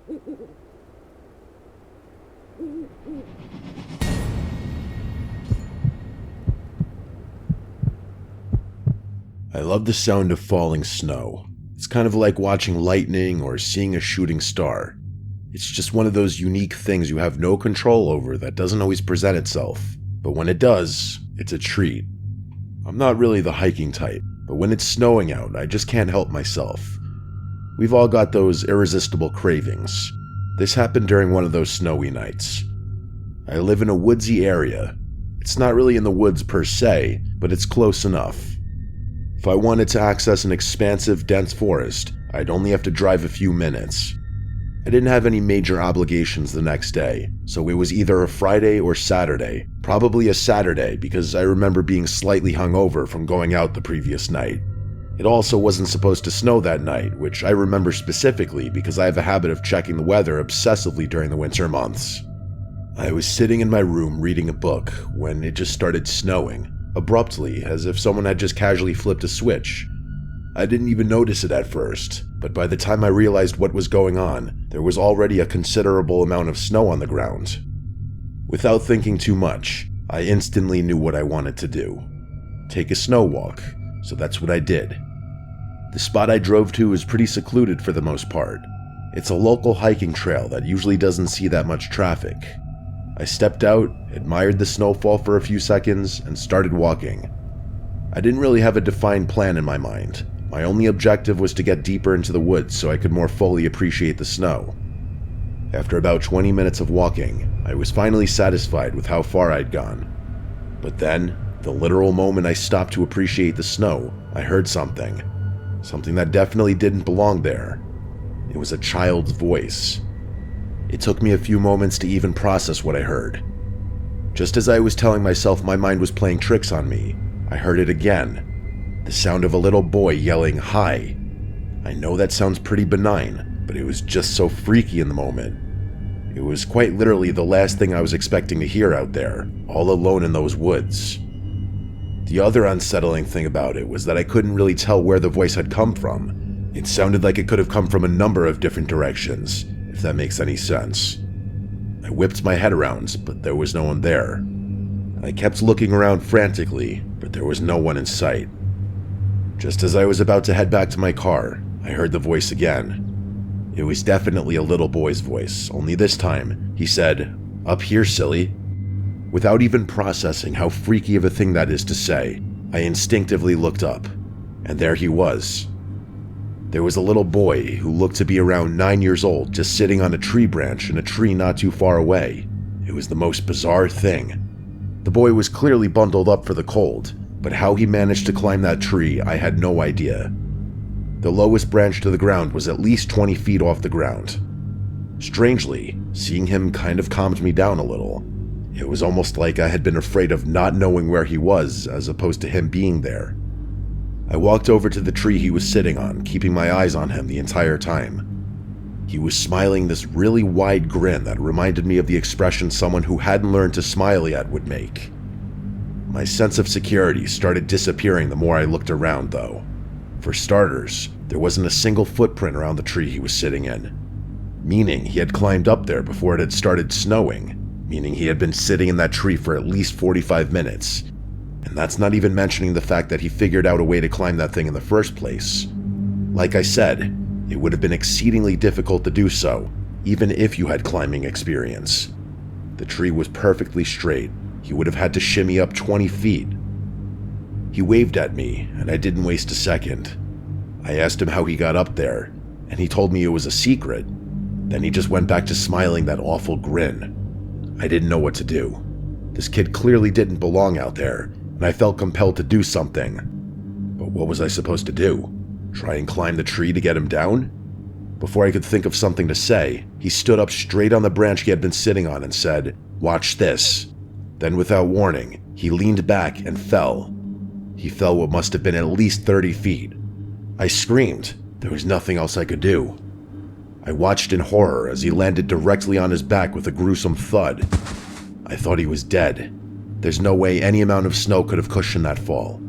I love the sound of falling snow. It's kind of like watching lightning or seeing a shooting star. It's just one of those unique things you have no control over that doesn't always present itself. But when it does, it's a treat. I'm not really the hiking type, but when it's snowing out, I just can't help myself. We've all got those irresistible cravings. This happened during one of those snowy nights. I live in a woodsy area. It's not really in the woods per se, but it's close enough. If I wanted to access an expansive, dense forest, I'd only have to drive a few minutes. I didn't have any major obligations the next day, so it was either a Friday or Saturday. Probably a Saturday because I remember being slightly hungover from going out the previous night. It also wasn't supposed to snow that night, which I remember specifically because I have a habit of checking the weather obsessively during the winter months. I was sitting in my room reading a book when it just started snowing. Abruptly, as if someone had just casually flipped a switch. I didn't even notice it at first, but by the time I realized what was going on, there was already a considerable amount of snow on the ground. Without thinking too much, I instantly knew what I wanted to do. Take a snow walk, so that's what I did. The spot I drove to is pretty secluded for the most part. It's a local hiking trail that usually doesn't see that much traffic. I stepped out, admired the snowfall for a few seconds, and started walking. I didn't really have a defined plan in my mind. My only objective was to get deeper into the woods so I could more fully appreciate the snow. After about 20 minutes of walking, I was finally satisfied with how far I'd gone. But then, the literal moment I stopped to appreciate the snow, I heard something. Something that definitely didn't belong there. It was a child's voice. It took me a few moments to even process what I heard. Just as I was telling myself my mind was playing tricks on me, I heard it again. The sound of a little boy yelling, "Hi." I know that sounds pretty benign, but it was just so freaky in the moment. It was quite literally the last thing I was expecting to hear out there, all alone in those woods. The other unsettling thing about it was that I couldn't really tell where the voice had come from. It sounded like it could have come from a number of different directions, if that makes any sense. I whipped my head around, but there was no one there. I kept looking around frantically, but there was no one in sight. Just as I was about to head back to my car, I heard the voice again. It was definitely a little boy's voice, only this time, he said, "Up here, silly." Without even processing how freaky of a thing that is to say, I instinctively looked up, and there he was. There was a little boy who looked to be around 9 years old just sitting on a tree branch in a tree not too far away. It was the most bizarre thing. The boy was clearly bundled up for the cold, but how he managed to climb that tree, I had no idea. The lowest branch to the ground was at least 20 feet off the ground. Strangely, seeing him kind of calmed me down a little. It was almost like I had been afraid of not knowing where he was as opposed to him being there. I walked over to the tree he was sitting on, keeping my eyes on him the entire time. He was smiling this really wide grin that reminded me of the expression someone who hadn't learned to smile yet would make. My sense of security started disappearing the more I looked around, though. For starters, there wasn't a single footprint around the tree he was sitting in, meaning he had climbed up there before it had started snowing, meaning he had been sitting in that tree for at least 45 minutes. And that's not even mentioning the fact that he figured out a way to climb that thing in the first place. Like I said, it would have been exceedingly difficult to do so, even if you had climbing experience. The tree was perfectly straight. He would have had to shimmy up 20 feet. He waved at me, and I didn't waste a second. I asked him how he got up there, and he told me it was a secret. Then he just went back to smiling that awful grin. I didn't know what to do. This kid clearly didn't belong out there, and I felt compelled to do something. But what was I supposed to do? Try and climb the tree to get him down? Before I could think of something to say, he stood up straight on the branch he had been sitting on and said, "Watch this." Then without warning, he leaned back and fell. He fell what must have been at least 30 feet. I screamed. There was nothing else I could do. I watched in horror as he landed directly on his back with a gruesome thud. I thought he was dead. There's no way any amount of snow could have cushioned that fall.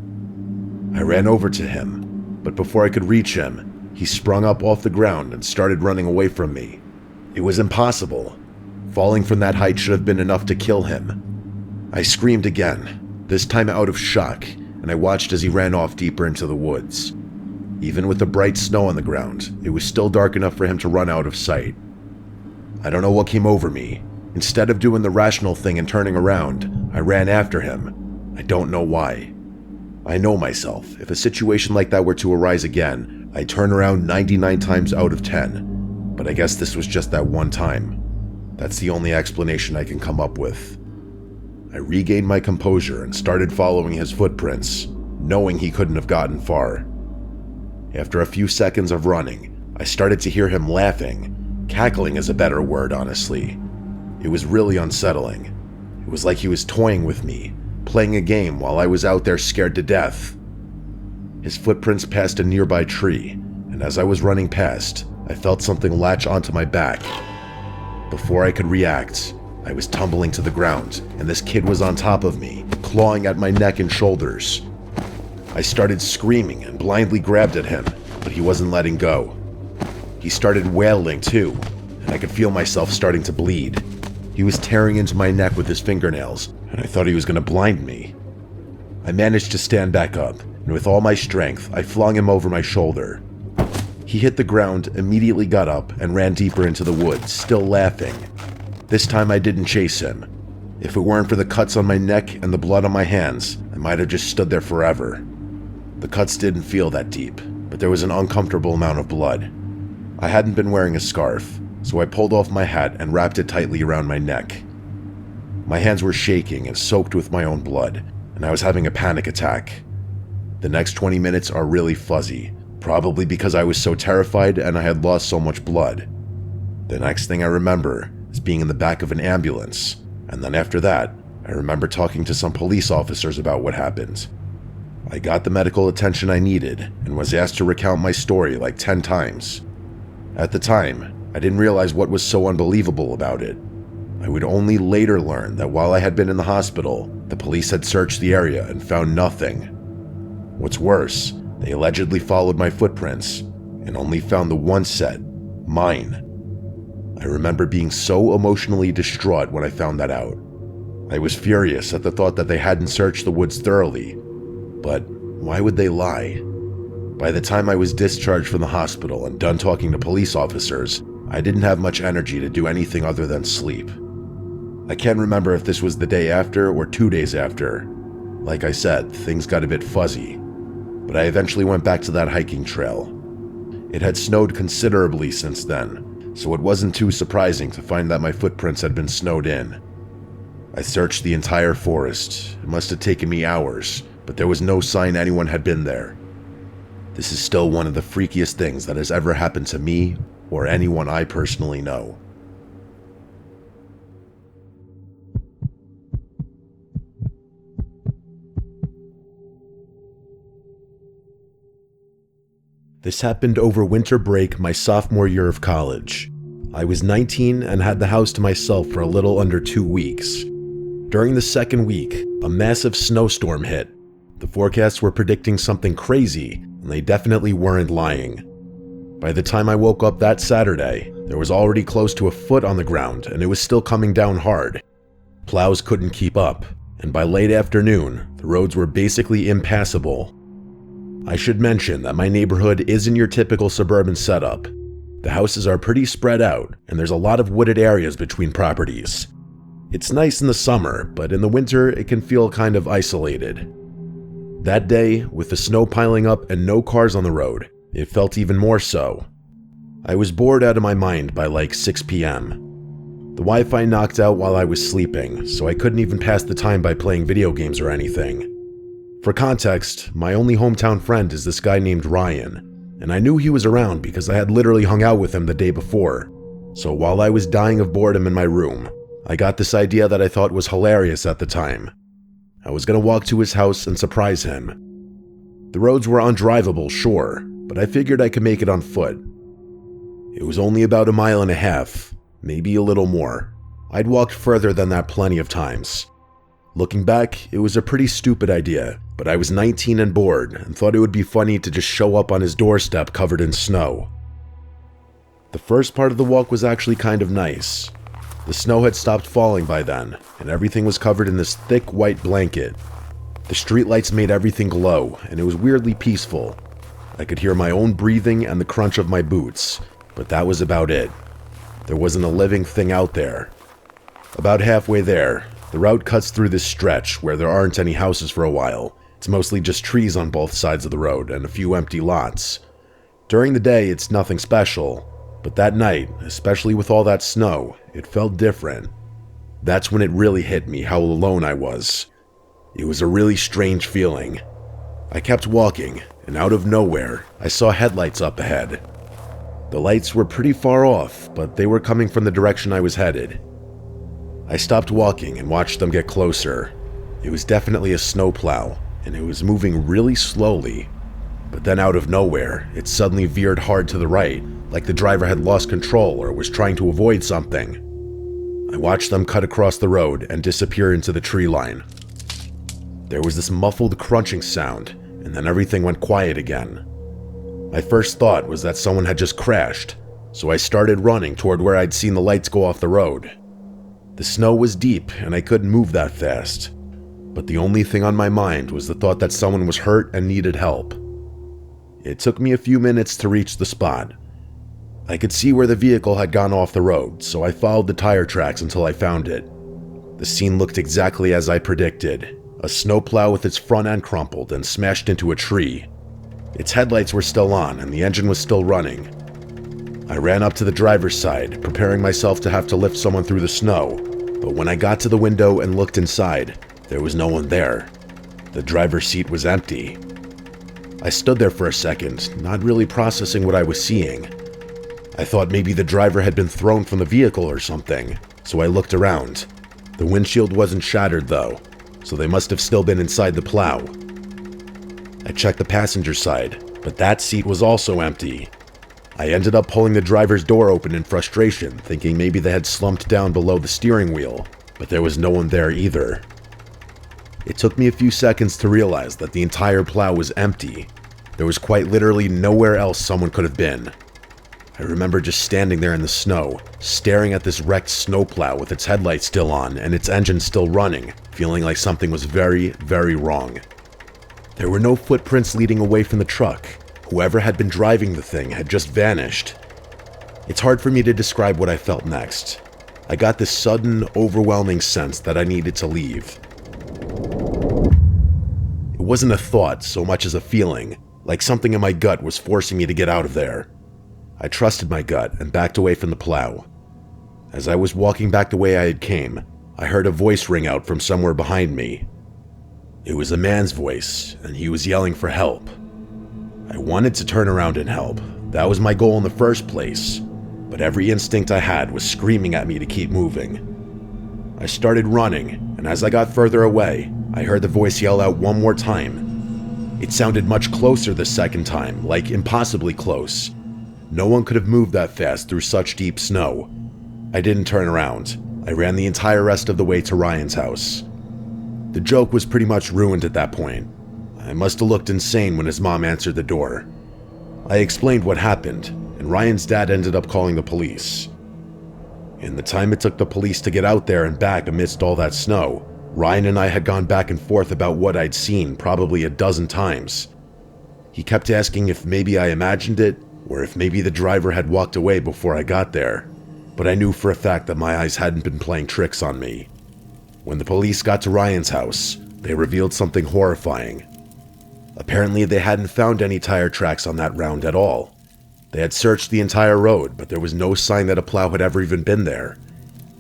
I ran over to him, but before I could reach him, he sprung up off the ground and started running away from me. It was impossible. Falling from that height should have been enough to kill him. I screamed again, this time out of shock, and I watched as he ran off deeper into the woods. Even with the bright snow on the ground, it was still dark enough for him to run out of sight. I don't know what came over me. Instead of doing the rational thing and turning around, I ran after him. I don't know why. I know myself. If a situation like that were to arise again, I'd turn around 99 times out of 10. But I guess this was just that one time. That's the only explanation I can come up with. I regained my composure and started following his footprints, knowing he couldn't have gotten far. After a few seconds of running, I started to hear him laughing. Cackling is a better word, honestly. It was really unsettling. It was like he was toying with me, playing a game while I was out there scared to death. His footprints passed a nearby tree, and as I was running past, I felt something latch onto my back. Before I could react, I was tumbling to the ground, and this kid was on top of me, clawing at my neck and shoulders. I started screaming and blindly grabbed at him, but he wasn't letting go. He started wailing too, and I could feel myself starting to bleed. He was tearing into my neck with his fingernails, and I thought he was going to blind me. I managed to stand back up, and with all my strength, I flung him over my shoulder. He hit the ground, immediately got up, and ran deeper into the woods, still laughing. This time I didn't chase him. If it weren't for the cuts on my neck and the blood on my hands, I might have just stood there forever. The cuts didn't feel that deep, but there was an uncomfortable amount of blood. I hadn't been wearing a scarf, so I pulled off my hat and wrapped it tightly around my neck. My hands were shaking and soaked with my own blood, and I was having a panic attack. The next 20 minutes are really fuzzy, probably because I was so terrified and I had lost so much blood. The next thing I remember is being in the back of an ambulance, and then after that, I remember talking to some police officers about what happened. I got the medical attention I needed and was asked to recount my story like 10 times. At the time, I didn't realize what was so unbelievable about it. I would only later learn that while I had been in the hospital, the police had searched the area and found nothing. What's worse, they allegedly followed my footprints and only found the one set, mine. I remember being so emotionally distraught when I found that out. I was furious at the thought that they hadn't searched the woods thoroughly, but why would they lie? By the time I was discharged from the hospital and done talking to police officers, I didn't have much energy to do anything other than sleep. I can't remember if this was the day after or 2 days after. Like I said, things got a bit fuzzy, but I eventually went back to that hiking trail. It had snowed considerably since then, so it wasn't too surprising to find that my footprints had been snowed in. I searched the entire forest. It must have taken me hours, but there was no sign anyone had been there. This is still one of the freakiest things that has ever happened to me or anyone I personally know. This happened over winter break my sophomore year of college. I was 19 and had the house to myself for a little under 2 weeks. During the second week, a massive snowstorm hit. The forecasts were predicting something crazy, and they definitely weren't lying. By the time I woke up that Saturday, there was already close to a foot on the ground, and it was still coming down hard. Plows couldn't keep up, and by late afternoon, the roads were basically impassable. I should mention that my neighborhood isn't your typical suburban setup. The houses are pretty spread out, and there's a lot of wooded areas between properties. It's nice in the summer, but in the winter it can feel kind of isolated. That day, with the snow piling up and no cars on the road, it felt even more so. I was bored out of my mind by like 6 p.m. The Wi-Fi knocked out while I was sleeping, so I couldn't even pass the time by playing video games or anything. For context, my only hometown friend is this guy named Ryan, and I knew he was around because I had literally hung out with him the day before. So while I was dying of boredom in my room, I got this idea that I thought was hilarious at the time. I was going to walk to his house and surprise him. The roads were undrivable, sure, but I figured I could make it on foot. It was only about 1.5 miles, maybe a little more. I'd walked further than that plenty of times. Looking back, it was a pretty stupid idea, but I was 19 and bored and thought it would be funny to just show up on his doorstep covered in snow. The first part of the walk was actually kind of nice. The snow had stopped falling by then, and everything was covered in this thick white blanket. The streetlights made everything glow, and it was weirdly peaceful. I could hear my own breathing and the crunch of my boots, but that was about it. There wasn't a living thing out there. About halfway there, the route cuts through this stretch where there aren't any houses for a while. It's mostly just trees on both sides of the road and a few empty lots. During the day, it's nothing special, but that night, especially with all that snow, it felt different. That's when it really hit me how alone I was. It was a really strange feeling. I kept walking, and out of nowhere, I saw headlights up ahead. The lights were pretty far off, but they were coming from the direction I was headed. I stopped walking and watched them get closer. It was definitely a snowplow, and it was moving really slowly. But then out of nowhere, it suddenly veered hard to the right, like the driver had lost control or was trying to avoid something. I watched them cut across the road and disappear into the tree line. There was this muffled crunching sound, and then everything went quiet again. My first thought was that someone had just crashed, so I started running toward where I'd seen the lights go off the road. The snow was deep, and I couldn't move that fast. But the only thing on my mind was the thought that someone was hurt and needed help. It took me a few minutes to reach the spot. I could see where the vehicle had gone off the road, so I followed the tire tracks until I found it. The scene looked exactly as I predicted. A snowplow with its front end crumpled and smashed into a tree. Its headlights were still on and the engine was still running. I ran up to the driver's side, preparing myself to have to lift someone through the snow, but when I got to the window and looked inside, there was no one there. The driver's seat was empty. I stood there for a second, not really processing what I was seeing. I thought maybe the driver had been thrown from the vehicle or something, so I looked around. The windshield wasn't shattered though, so they must have still been inside the plow. I checked the passenger side, but that seat was also empty. I ended up pulling the driver's door open in frustration, thinking maybe they had slumped down below the steering wheel, but there was no one there either. It took me a few seconds to realize that the entire plow was empty. There was quite literally nowhere else someone could have been. I remember just standing there in the snow, staring at this wrecked snowplow with its headlights still on and its engine still running, feeling like something was very, very wrong. There were no footprints leading away from the truck. Whoever had been driving the thing had just vanished. It's hard for me to describe what I felt next. I got this sudden, overwhelming sense that I needed to leave. It wasn't a thought so much as a feeling, like something in my gut was forcing me to get out of there. I trusted my gut and backed away from the plow. As I was walking back the way I had came, I heard a voice ring out from somewhere behind me. It was a man's voice, and he was yelling for help. I wanted to turn around and help. That was my goal in the first place, but every instinct I had was screaming at me to keep moving. I started running, and as I got further away, I heard the voice yell out one more time. It sounded much closer the second time, like impossibly close. No one could have moved that fast through such deep snow. I didn't turn around. I ran the entire rest of the way to Ryan's house. The joke was pretty much ruined at that point. I must have looked insane when his mom answered the door. I explained what happened, and Ryan's dad ended up calling the police. In the time it took the police to get out there and back amidst all that snow, Ryan and I had gone back and forth about what I'd seen probably a dozen times. He kept asking if maybe I imagined it, or if maybe the driver had walked away before I got there, but I knew for a fact that my eyes hadn't been playing tricks on me. When the police got to Ryan's house, they revealed something horrifying. Apparently they hadn't found any tire tracks on that round at all. They had searched the entire road, but there was no sign that a plow had ever even been there.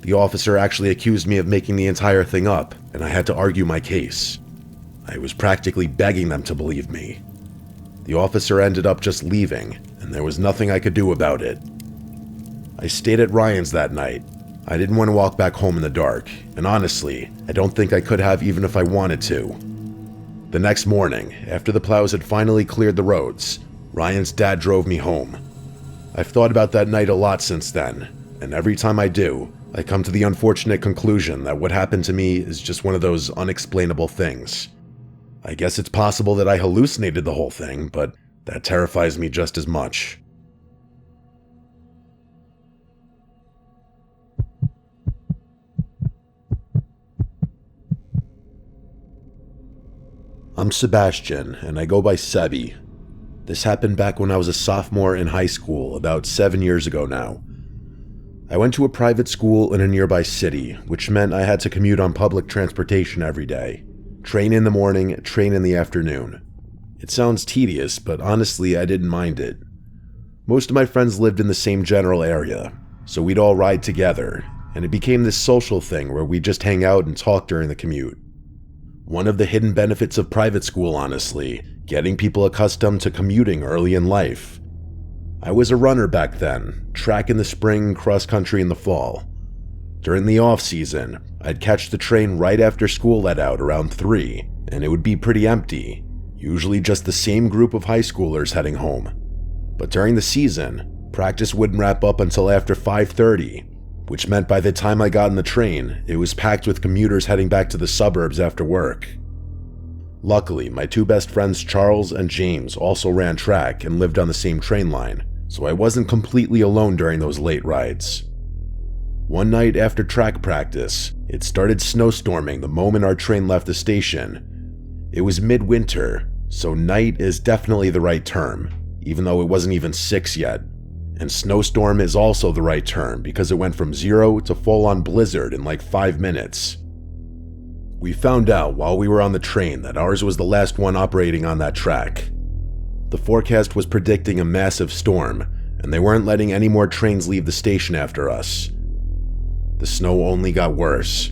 The officer actually accused me of making the entire thing up, and I had to argue my case. I was practically begging them to believe me. The officer ended up just leaving, and there was nothing I could do about it. I stayed at Ryan's that night. I didn't want to walk back home in the dark, and honestly, I don't think I could have even if I wanted to. The next morning, after the plows had finally cleared the roads, Ryan's dad drove me home. I've thought about that night a lot since then, and every time I do, I come to the unfortunate conclusion that what happened to me is just one of those unexplainable things. I guess it's possible that I hallucinated the whole thing, but that terrifies me just as much. I'm Sebastian, and I go by Sebi. This happened back when I was a sophomore in high school, about 7 years ago now. I went to a private school in a nearby city, which meant I had to commute on public transportation every day. Train in the morning, train in the afternoon. It sounds tedious, but honestly, I didn't mind it. Most of my friends lived in the same general area, so we'd all ride together, and it became this social thing where we'd just hang out and talk during the commute. One of the hidden benefits of private school, honestly, getting people accustomed to commuting early in life. I was a runner back then, track in the spring, cross country in the fall. During the off season, I'd catch the train right after school let out around 3, and it would be pretty empty, usually just the same group of high schoolers heading home. But during the season, practice wouldn't wrap up until after 5:30, which meant by the time I got in the train, it was packed with commuters heading back to the suburbs after work. Luckily, my two best friends Charles and James also ran track and lived on the same train line, so I wasn't completely alone during those late rides. One night after track practice, it started snowstorming the moment our train left the station. It was midwinter, so night is definitely the right term, even though it wasn't even 6 yet. And snowstorm is also the right term because it went from 0 to full-on blizzard in like 5 minutes. We found out while we were on the train that ours was the last one operating on that track. The forecast was predicting a massive storm, and they weren't letting any more trains leave the station after us. The snow only got worse.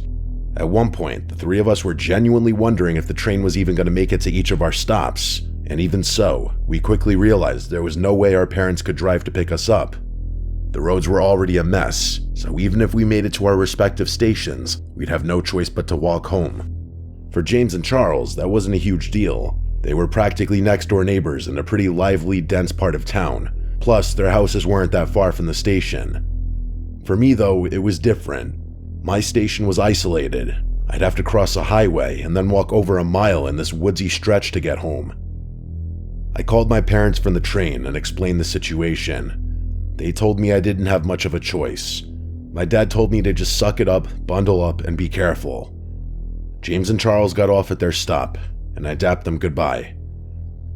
At one point, the three of us were genuinely wondering if the train was even going to make it to each of our stops. And even so, we quickly realized there was no way our parents could drive to pick us up. The roads were already a mess, so even if we made it to our respective stations, we'd have no choice but to walk home. For James and Charles, that wasn't a huge deal. They were practically next-door neighbors in a pretty lively, dense part of town, plus their houses weren't that far from the station. For me, though, it was different. My station was isolated. I'd have to cross a highway and then walk over a mile in this woodsy stretch to get home. I called my parents from the train and explained the situation. They told me I didn't have much of a choice. My dad told me to just suck it up, bundle up, and be careful. James and Charles got off at their stop, and I dapped them goodbye.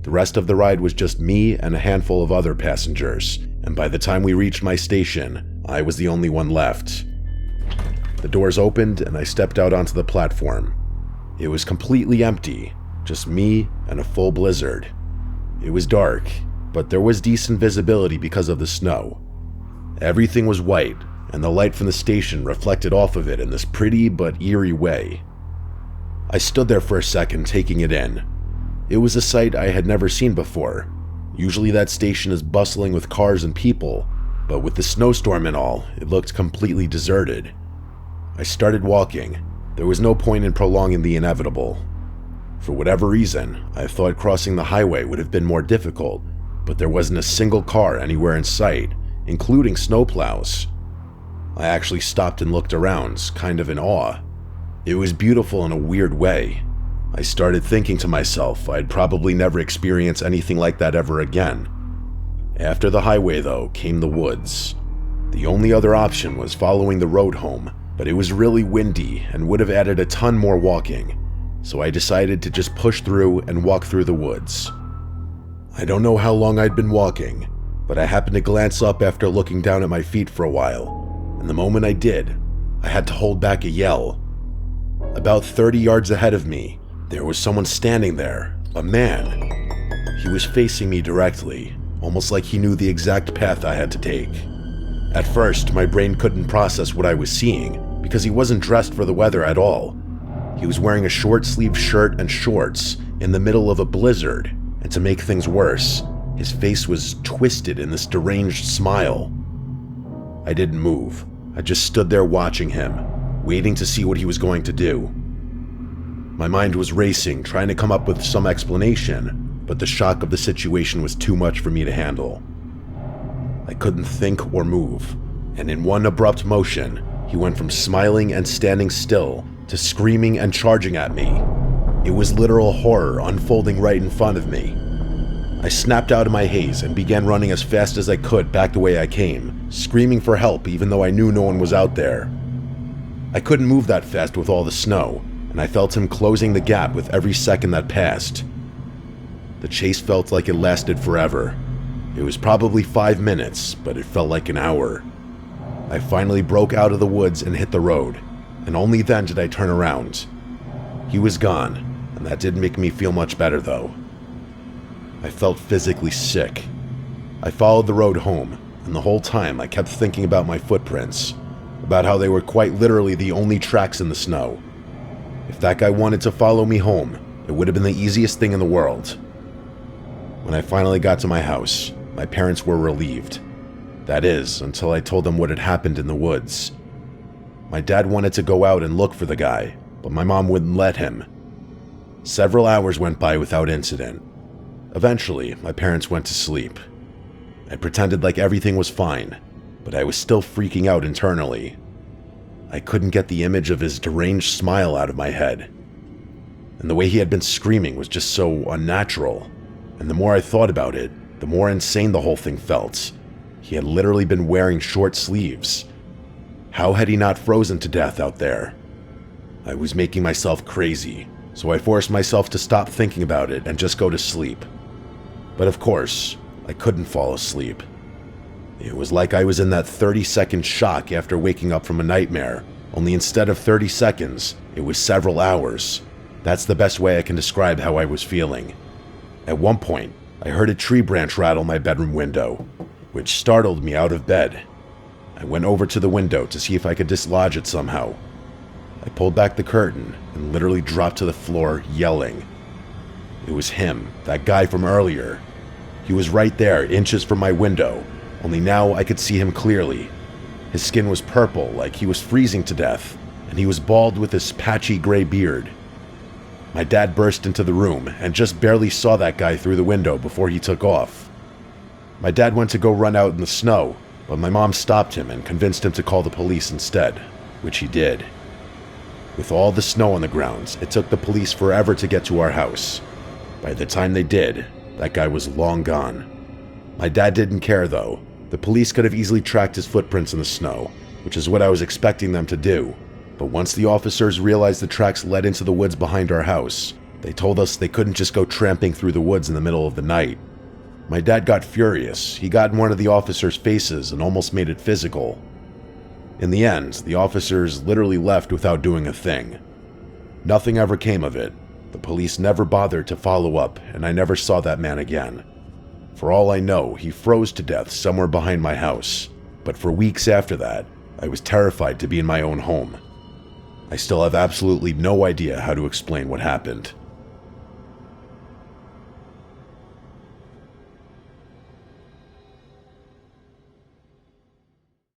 The rest of the ride was just me and a handful of other passengers, and by the time we reached my station, I was the only one left. The doors opened and I stepped out onto the platform. It was completely empty, just me and a full blizzard. It was dark, but there was decent visibility because of the snow. Everything was white, and the light from the station reflected off of it in this pretty but eerie way. I stood there for a second, taking it in. It was a sight I had never seen before. Usually that station is bustling with cars and people, but with the snowstorm and all, it looked completely deserted. I started walking. There was no point in prolonging the inevitable. For whatever reason, I thought crossing the highway would have been more difficult, but there wasn't a single car anywhere in sight, including snowplows. I actually stopped and looked around, kind of in awe. It was beautiful in a weird way. I started thinking to myself I'd probably never experience anything like that ever again. After the highway, though, came the woods. The only other option was following the road home, but it was really windy and would have added a ton more walking. So I decided to just push through and walk through the woods. I don't know how long I'd been walking, but I happened to glance up after looking down at my feet for a while, and the moment I did, I had to hold back a yell. About 30 yards ahead of me, there was someone standing there, a man. He was facing me directly, almost like he knew the exact path I had to take. At first, my brain couldn't process what I was seeing, because he wasn't dressed for the weather at all. He was wearing a short-sleeved shirt and shorts in the middle of a blizzard, and to make things worse, his face was twisted in this deranged smile. I didn't move. I just stood there watching him, waiting to see what he was going to do. My mind was racing, trying to come up with some explanation, but the shock of the situation was too much for me to handle. I couldn't think or move, and in one abrupt motion, he went from smiling and standing still to screaming and charging at me. It was literal horror unfolding right in front of me. I snapped out of my haze and began running as fast as I could back the way I came, screaming for help even though I knew no one was out there. I couldn't move that fast with all the snow, and I felt him closing the gap with every second that passed. The chase felt like it lasted forever. It was probably 5 minutes, but it felt like an hour. I finally broke out of the woods and hit the road, and only then did I turn around. He was gone, and that didn't make me feel much better though. I felt physically sick. I followed the road home, and the whole time I kept thinking about my footprints, about how they were quite literally the only tracks in the snow. If that guy wanted to follow me home, it would have been the easiest thing in the world. When I finally got to my house, my parents were relieved. That is, until I told them what had happened in the woods. My dad wanted to go out and look for the guy, but my mom wouldn't let him. Several hours went by without incident. Eventually, my parents went to sleep. I pretended like everything was fine, but I was still freaking out internally. I couldn't get the image of his deranged smile out of my head. And the way he had been screaming was just so unnatural. And the more I thought about it, the more insane the whole thing felt. He had literally been wearing short sleeves. How had he not frozen to death out there? I was making myself crazy, so I forced myself to stop thinking about it and just go to sleep. But of course, I couldn't fall asleep. It was like I was in that 30-second shock after waking up from a nightmare, only instead of 30 seconds, it was several hours. That's the best way I can describe how I was feeling. At one point, I heard a tree branch rattle my bedroom window, which startled me out of bed. I went over to the window to see if I could dislodge it somehow. I pulled back the curtain and literally dropped to the floor, yelling. It was him, that guy from earlier. He was right there, inches from my window, only now I could see him clearly. His skin was purple, like he was freezing to death, and he was bald with this patchy gray beard. My dad burst into the room and just barely saw that guy through the window before he took off. My dad went to go run out in the snow, but my mom stopped him and convinced him to call the police instead, which he did. With all the snow on the grounds, it took the police forever to get to our house. By the time they did, that guy was long gone. My dad didn't care though. The police could have easily tracked his footprints in the snow, which is what I was expecting them to do. But once the officers realized the tracks led into the woods behind our house, they told us they couldn't just go tramping through the woods in the middle of the night. My dad got furious. He got in one of the officers' faces and almost made it physical. In the end, the officers literally left without doing a thing. Nothing ever came of it. The police never bothered to follow up, and I never saw that man again. For all I know, he froze to death somewhere behind my house. But for weeks after that, I was terrified to be in my own home. I still have absolutely no idea how to explain what happened.